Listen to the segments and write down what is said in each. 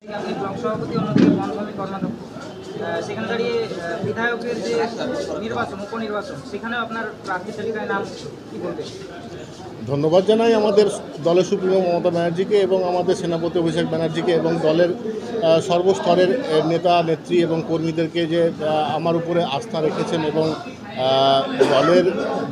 আপনি ব্লক সভাপতি, অন্যদিকে বনভূমি কর্মাধ্যক্ষ। সেখানে দাঁড়িয়ে বিধায়কের যে নির্বাচন, উপনির্বাচন, সেখানেও আপনার প্রার্থী তালিকায় নাম কি বলবেন? ধন্যবাদ জানাই আমাদের দলের সুপ্রিমো মমতা ব্যানার্জিকে এবং আমাদের সেনাপতি অভিষেক ব্যানার্জিকে এবং দলের সর্বস্তরের নেতা নেত্রী এবং কর্মীদেরকে যে আমার উপরে আস্থা রেখেছেন এবং দলের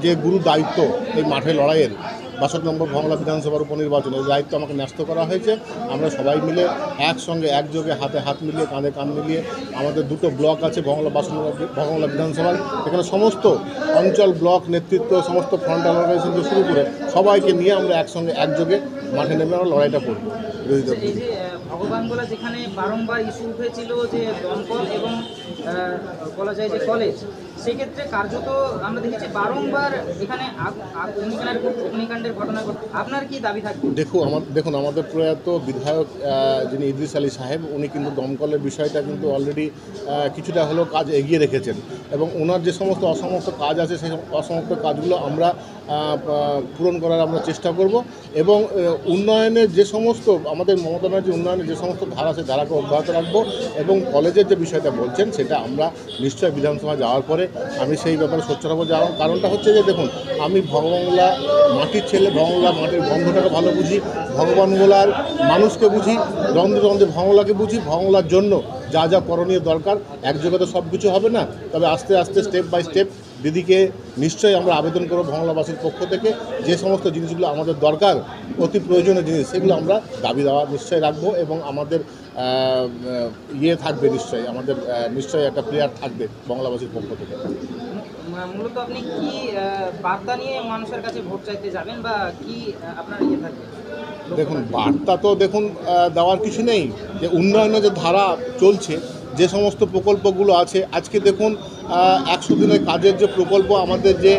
যে গুরু দায়িত্ব এই মাঠে লড়াইয়ের ৬২ নম্বর ভংলা বিধানসভার উপনির্বাচনের দায়িত্ব আমাকে ন্যস্ত করা হয়েছে। আমরা সবাই মিলে একসঙ্গে একযোগে হাতে হাত মিলিয়ে কাঁধে কাঁধ মিলিয়ে আমাদের দুটো ব্লক আছে ভংলা বিধানসভার, এখানে সমস্ত অঞ্চল ব্লক নেতৃত্ব সমস্ত ফ্রন্টাল অর্গানাইজেশন থেকে শুরু করে সবাইকে নিয়ে আমরা একসঙ্গে একযোগে মাঠে নেমে আমরা লড়াইটা করব। এই যে ভগবানগোলা যেখানে বারংবার ইস্যু উঠেছিল যে দমকল এবং বলা যায় যে কলেজ, সেক্ষেত্রে কার্যত আমরা দেখেছি বারংবার এখানে অগ্নিকাণ্ডের ঘটনা ঘটে। আপনার কি দাবি থাকবে? দেখুন আমাদের প্রয়াত বিধায়ক যিনি ইদ্রিস আলী সাহেব, উনি কিন্তু দমকলের বিষয়টা কিন্তু অলরেডি কিছুটা হলেও কাজ এগিয়ে রেখেছেন এবং ওনার যে সমস্ত অসমাপ্ত কাজ আছে সেই অসমাপ্ত কাজগুলো আমরা পূরণ করার আমরা চেষ্টা করব এবং উন্নয়নের যে সমস্ত আমাদের মমতা ব্যানার্জি উন্নয়নের যে সমস্ত ধারা আছে ধারাকে অব্যাহত রাখবো এবং কলেজের যে বিষয়টা বলছেন সেটা আমরা নিশ্চয়ই বিধানসভা যাওয়ার পরে আমি সেই ব্যাপারে সোচ্চার হবো। যাওয়ার কারণটা হচ্ছে যে দেখুন, আমি ভগবানগোলা মাটির ছেলে, ভগবানগোলা মাটির গন্ধটাকে ভালো বুঝি, ভগবানগোলার মানুষকে বুঝি, রন্ধ্রে রন্ধ্রে ভগবানগোলাকে বুঝি। ভগবানগোলার জন্য যা যা করণীয় দরকার, একযোগে তো সব কিছু হবে না, তবে আস্তে আস্তে স্টেপ বাই স্টেপ দিদিকে নিশ্চয়ই আমরা আবেদন করব ভংলাবাসীর পক্ষ থেকে যে সমস্ত জিনিসগুলো আমাদের দরকার, অতি প্রয়োজনীয় জিনিস, সেগুলো আমরা দাবি দেওয়া নিশ্চয়ই রাখবো এবং আমাদের থাকবে নিশ্চয়ই, আমাদের নিশ্চয়ই একটা প্লেয়ার থাকবে বাংলাবাসীর পক্ষ থেকে। মূলত আপনি কি বার্তা নিয়ে মানুষের কাছে ভোট চাইতে যাবেন বা কি আপনার থাকবে? দেখুন, বার্তা তো দেওয়ার কিছু নেই, যে উন্নয়নের যে ধারা চলছে, যে সমস্ত প্রকল্পগুলো আছে, আজকে দেখুন ১০০ দিনের কাজের যে প্রকল্প, আমাদের যে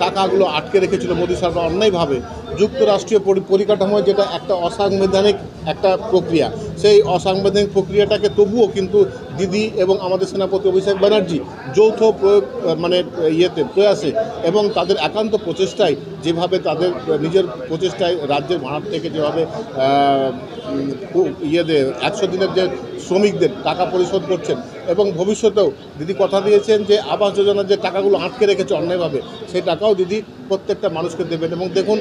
টাকাগুলো আটকে রেখেছিল মোদী সরকার অন্যায়ভাবে, যুক্তরাষ্ট্রীয় পরিকাঠামোয় যেটা একটা অসাংবিধানিক একটা প্রক্রিয়া, সেই অসাংবিধানিক প্রক্রিয়াটাকে তবুও কিন্তু দিদি এবং আমাদের সেনাপতি অভিষেক ব্যানার্জি যৌথ প্রয়াসে এবং তাদের একান্ত প্রচেষ্টায়, যেভাবে তাদের নিজের প্রচেষ্টায় রাজ্যের ভাড়ার থেকে যেভাবে ১০০ দিনের যে শ্রমিকদের টাকা পরিশোধ করছেন এবং ভবিষ্যতেও দিদি কথা দিয়েছেন যে আবাস যোজনার যে টাকাগুলো আটকে রেখেছে অন্যায়ভাবে, সেই টাকাও দিদি প্রত্যেকটা মানুষকে দেবেন। এবং দেখুন,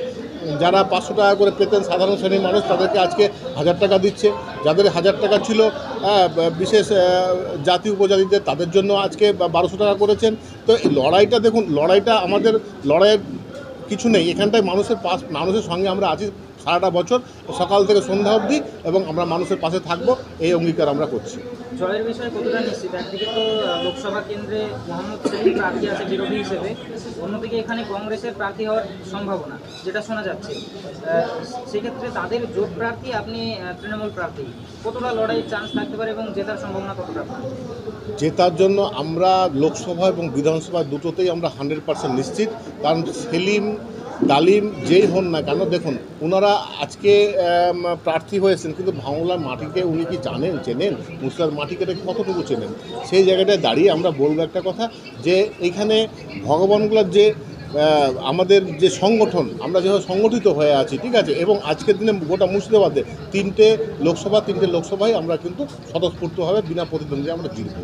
যারা ৫০০ টাকা করে পেতেন সাধারণ শ্রেণীর মানুষ, তাদেরকে আজকে ১০০০ টাকা দিচ্ছে। যাদের ১০০০ টাকা ছিল বিশেষ জাতি উপজাতিদের, তাদের জন্য আজকে ১২০০ টাকা করেছেন। তো এই লড়াইটা দেখুন, লড়াইটা আমাদের লড়াইয়ের কিছু নেই, এখানটায় মানুষের সঙ্গে আমরা আছি সারাটা বছর, সকাল থেকে সন্ধ্যা অবধি, এবং আমরা মানুষের পাশে থাকবো, এই অঙ্গীকার আমরা করছি। জয়ের বিষয়ে কতটা নিশ্চিত? একদিকে তো লোকসভা কেন্দ্রে মোহাম্মদ সেলিম প্রার্থী আছে বিরোধী হিসেবে, অন্যদিকে এখানে কংগ্রেসের প্রার্থী হওয়ার সম্ভাবনা যেটা শোনা যাচ্ছে, সেক্ষেত্রে তাদের জোট প্রার্থী, আপনি তৃণমূল প্রার্থী, কতটা লড়াইয়ের চান্স থাকতে পারে এবং জেতার সম্ভাবনা কতটা? জেতার জন্য আমরা লোকসভা এবং বিধানসভা দুটোতেই আমরা 100% নিশ্চিত, কারণ সেলিম ডালিম যেই হন না কেন, দেখুন ওনারা আজকে প্রার্থী হয়েছেন, কিন্তু ভাঙলার মাটিকে উনি কি চেনেন? মুসলার মাটিকে কতটুকু চেনেন? সেই জায়গাটায় দাঁড়িয়ে আমরা বলবো একটা কথা, যে এইখানে ভগবানগুলোর যে আমাদের যে সংগঠন, আমরা যেভাবে সংগঠিত হয়ে আছি, ঠিক আছে, এবং আজকের দিনে গোটা মুর্শিদাবাদে 3টে লোকসভায় আমরা কিন্তু স্বতঃস্ফূর্তভাবে বিনা প্রতিদ্বন্দ্বিতায় আমরা জিতব।